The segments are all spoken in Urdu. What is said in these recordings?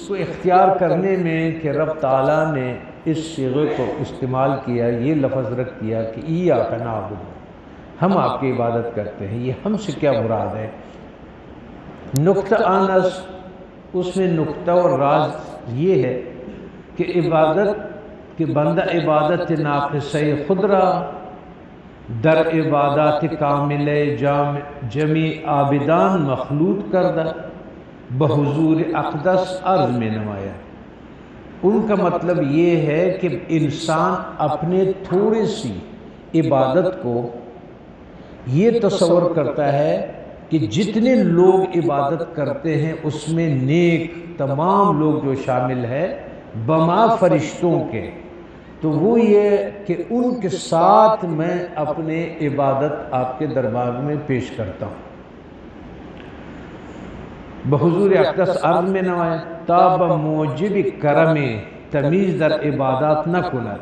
کو اختیار کرنے میں کہ رب تعالیٰ نے اس صیغے کو استعمال کیا، یہ لفظ رکھ دیا کہ ایاک نعبد، ہم آپ کی عبادت کرتے ہیں، یہ ہم سے کیا مراد ہے؟ نقطہ آنس اس میں نقطہ اور راز یہ ہے کہ عبادت کہ بندہ عبادت ناقصہ خدرہ در عبادات کامل جمی عابدان مخلوط کردہ بحضور اقدس عرض میں نمایا۔ ان کا مطلب یہ ہے کہ انسان اپنے تھوڑی سی عبادت کو یہ تصور کرتا ہے کہ جتنے لوگ عبادت کرتے ہیں اس میں نیک تمام لوگ جو شامل ہے بما فرشتوں کے، تو وہ یہ کہ ان کے ساتھ میں اپنے عبادت آپ کے دربار میں پیش کرتا ہوں۔ بحضور اقدس عرض میں نمایا تاب موجب کرم تمیز در عبادات نہ کند،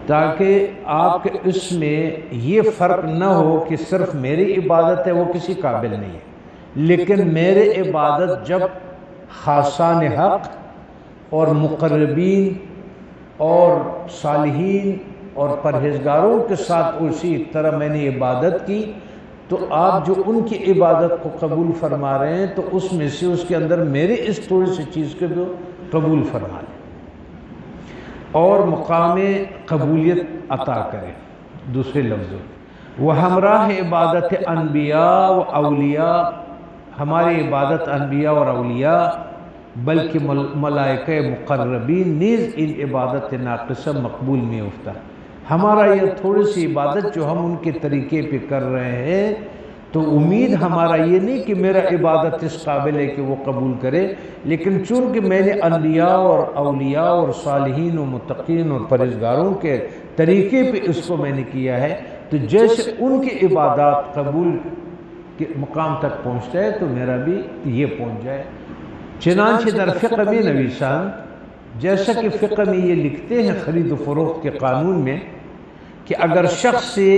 تاکہ آپ کے اس میں یہ فرق نہ ہو کہ صرف میری عبادت ہے وہ کسی قابل نہیں ہے، لیکن میرے عبادت جب خاصان حق اور مقربین اور صالحین اور پرہیزگاروں کے ساتھ اسی طرح میں نے عبادت کی، تو آپ جو ان کی عبادت کو قبول فرما رہے ہیں تو اس میں سے اس کے اندر میرے اس تھوڑی سی چیز کو بھی قبول فرما لیں اور مقام قبولیت عطا کریں۔ دوسرے لفظوں وہ ہمراہ عبادت انبیاء و اولیاء، ہماری عبادت انبیاء اور اولیاء بلکہ ملائکہ مقربین نیز ان عبادت ناقصہ مقبول میں افتا۔ ہمارا یہ تھوڑی سی عبادت جو ہم ان کے طریقے پہ کر رہے ہیں تو امید ہمارا یہ نہیں کہ میرا عبادت اس قابل ہے کہ وہ قبول کرے، لیکن چونکہ میں نے انبیاء اور اولیاء اور صالحین و متقین اور پرہیزگاروں کے طریقے پہ اس کو میں نے کیا ہے، تو جیسے ان کی عبادات قبول کے مقام تک پہنچتا ہے تو میرا بھی یہ پہنچ جائے۔ چنانچہ در فقہ میں نویسان، جیسا کہ فقہ میں یہ لکھتے ہیں خرید و فروخت کے قانون میں کہ اگر شخص سے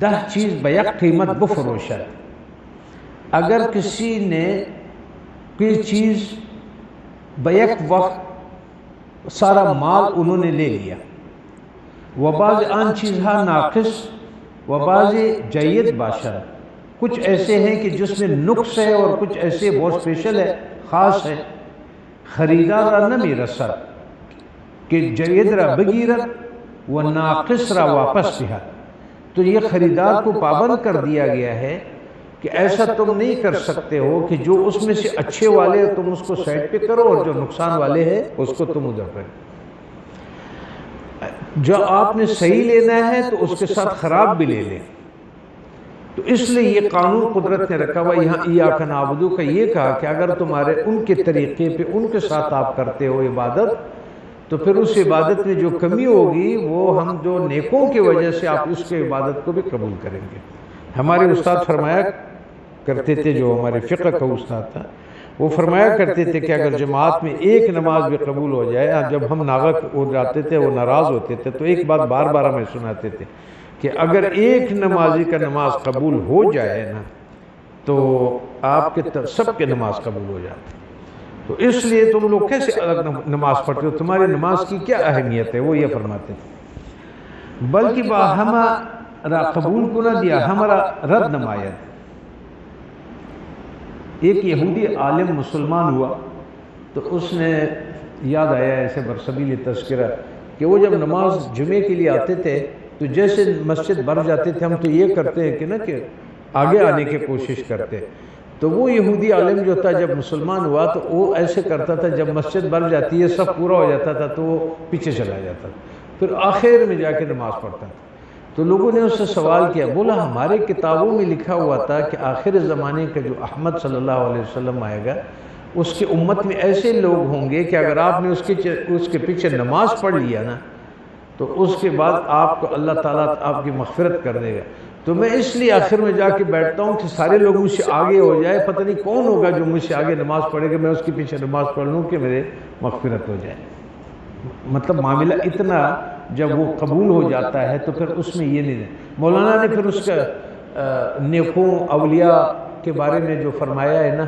10 چیز بیک قیمت بفروشد، اگر کسی نے کوئی چیز بیک وقت سارا مال انہوں نے لے لیا، وبعض آن چیزها ناقص وبعض جید باشد، کچھ ایسے ہیں کہ جس میں نقص ہے اور کچھ ایسے بہت اسپیشل ہے، خاص ہے، خریدار را نمی رسد کہ جید را بگیرد و ناقص را واپس دہد، تو یہ خریدار کو پابند کر دیا گیا ہے کہ ایسا تم نہیں کر سکتے ہو کہ جو اس میں سے اچھے والے تم اس کو سائڈ پہ کرو اور جو نقصان والے ہیں اس کو تم ادھر کرو۔ جو آپ نے صحیح لینا ہے تو اس کے ساتھ خراب بھی لے لیں۔ تو اس لیے یہ قانون قدرت نے رکھا ہوا، یہاں ایاک نعبد کا یہ کہا کہ اگر تمہارے ان کے طریقے پہ ان کے ساتھ آپ کرتے ہو عبادت، تو پھر اس عبادت میں جو کمی ہوگی وہ ہم جو نیکوں کی وجہ سے آپ اس کے عبادت کو بھی قبول کریں گے۔ ہمارے استاد فرمایا کرتے تھے، جو ہمارے فقہ کا استاد تھا، وہ فرمایا کرتے تھے کہ اگر جماعت میں ایک نماز بھی قبول ہو جائے، جب ہم ناغک ہو جاتے تھے وہ ناراض ہوتے تھے تو ایک بات بار بار ہمیں سناتے تھے کہ اگر ایک نمازی کا نماز قبول ہو جائے نا تو آپ کے سب کے نماز قبول ہو جاتے، تو اس لیے تم لوگ کیسے الگ نماز پڑھتے ہو، تمہاری نماز کی کیا اہمیت ہے؟ وہ یہ فرماتے تھے بلکہ ہمارا قبول کو نہ دیا، ہمارا رد نماید۔ ایک یہودی عالم مسلمان ہوا تو اس نے یاد آیا ایسے برسبیل تذکرہ کہ وہ جب نماز جمعے کے لیے آتے تھے تو جیسے مسجد بھر جاتے تھے، ہم تو یہ کرتے ہیں کہ نا کہ آگے آنے کی کوشش کرتے، تو وہ یہودی عالم جو تھا جب مسلمان ہوا تو وہ ایسے کرتا تھا، جب مسجد بھر جاتی ہے سب پورا ہو جاتا تھا تو وہ پیچھے چلا جاتا تھا، پھر آخر میں جا کے نماز پڑھتا تھا۔ تو لوگوں نے اس سے سوال کیا، بولا ہمارے کتابوں میں لکھا ہوا تھا کہ آخر زمانے کا جو احمد صلی اللہ علیہ وسلم آئے گا اس کی امت میں ایسے لوگ ہوں گے کہ اگر آپ نے اس کے پیچھے نماز پڑھ لیا نا تو اس کے بعد آپ کو اللہ تعالیٰ آپ کی مغفرت کر دے گا۔ تو میں اس لیے آخر میں جا کے بیٹھتا ہوں کہ سارے لوگ مجھ سے آگے ہو جائے، پتہ نہیں کون ہوگا جو مجھ سے آگے نماز پڑھے گا، میں اس کے پیچھے نماز پڑھ لوں کہ میرے مغفرت ہو جائے۔ مطلب معاملہ اتنا جب وہ قبول ہو جاتا ہے تو پھر اس میں یہ نہیں ہے۔ مولانا نے پھر اس کا نیکوں اولیاء کے بارے میں جو فرمایا ہے نا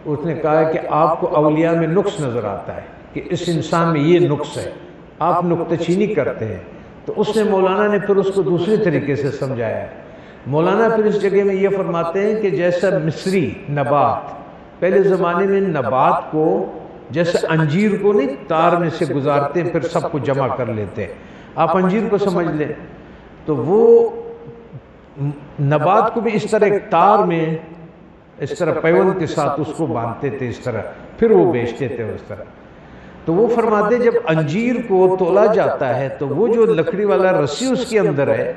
اس نے کہا کہ آپ کو اولیاء میں نقص نظر آتا ہے کہ اس انسان میں یہ نقص ہے، آپ نکتہ چینی کرتے ہیں۔ تو اس نے مولانا نے پھر اس کو دوسری طریقے سے سمجھایا ہے۔ مولانا پھر اس جگہ میں یہ فرماتے ہیں کہ جیسا مصری نبات، پہلے زمانے میں نبات کو جیسے انجیر کو نہیں تار میں سے گزارتے ہیں پھر سب کو جمع کر لیتے ہیں، آپ انجیر کو سمجھ لیں، تو وہ نبات کو بھی اس طرح ایک تار میں اس طرح پیوند کے ساتھ اس کو باندھتے تھے اس طرح، پھر وہ بیچتے تھے اس طرح۔ تو وہ فرماتے جب انجیر کو تولا جاتا ہے تو وہ جو لکڑی والا رسی اس کے اندر ہے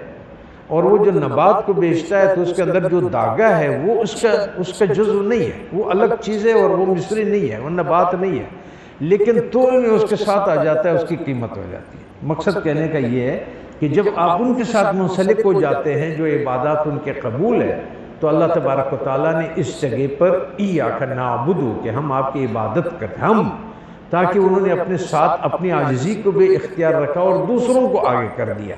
اور وہ جو نبات کو بیچتا ہے تو اس کے اندر جو داغا ہے وہ اس کا جزو نہیں ہے، وہ الگ چیز ہے اور وہ مصری نہیں ہے، وہ نبات نہیں ہے، لیکن تول میں اس کے ساتھ آ جاتا ہے، اس کی قیمت ہو جاتی ہے۔ مقصد کہنے کا یہ ہے کہ جب آپ ان کے ساتھ منسلک ہو جاتے ہیں جو عبادات ان کے قبول ہے تو اللہ تبارک و تعالیٰ نے اس جگہ پر ایاک نعبد کہ ہم آپ کی عبادت کرتے ہیں، ہم، تاکہ انہوں نے اپنے ساتھ اپنی عاجزی کو بھی اختیار رکھا اور دوسروں کو آگے کر دیا۔